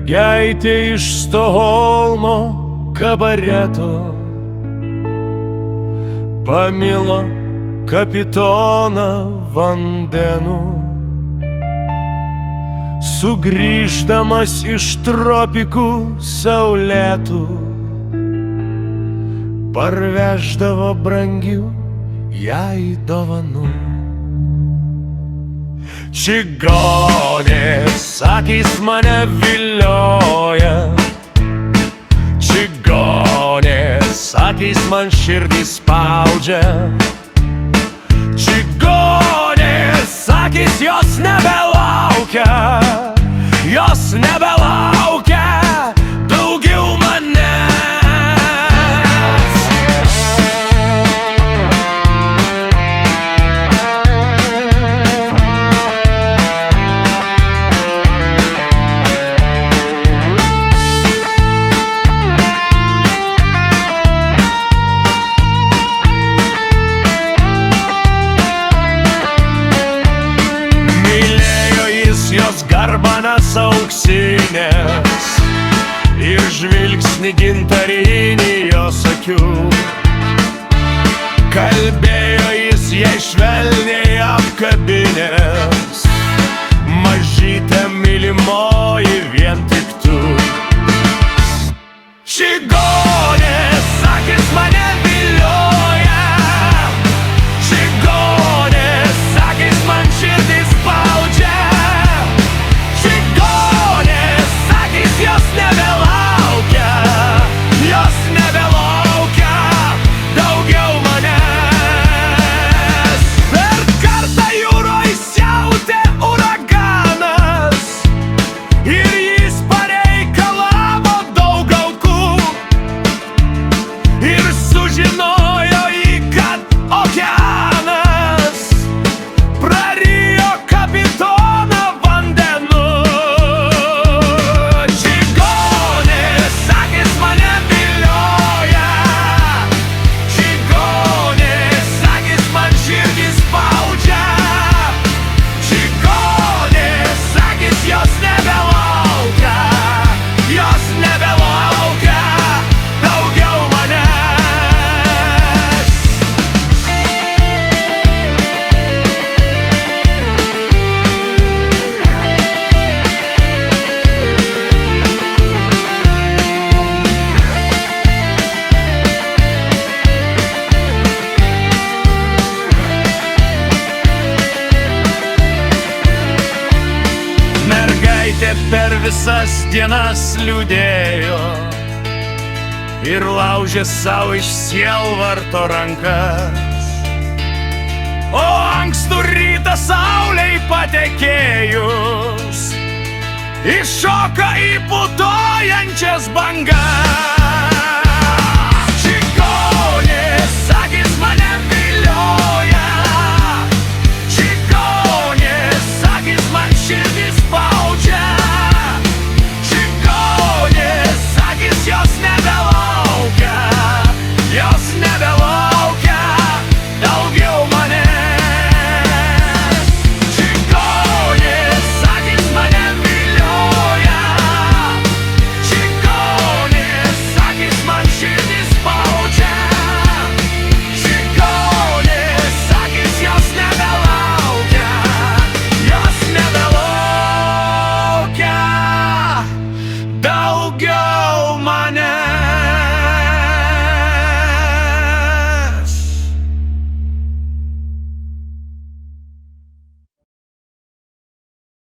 Mergaitė iš Stokholmo kabareto pamilo kapitoną vandenų. Sugrįždamas iš tropikų saulėtų parveždavo brangių jai dovanų. Čigonės akys mane vilioja, čigonės akys man širdį spaudžia, čigonės akys jos nebelaukia, jos nebelaukia daugiau manęs. Garbanas auksinės ir žvilgsnį gintarinį jos akių. Kalbėjo jis jai švelniai apkabinęs, mažytė mylimoji vien tik tu. Čigonės akys mane vilioja, čigonės akys man širdį spaudžia, jos nebelaukia daugiau manęs. Per kartą jūroj siautė uraganas ir jis pareikalavo daug aukų. Ir sužinojo jį, kad okeanas prarijo kapitoną vandenų. Per visas dienas liūdėjo ir laužė savo iš sielvarto rankas. O ankstų rytą saulei patekėjus iššoka į putojančias bangas.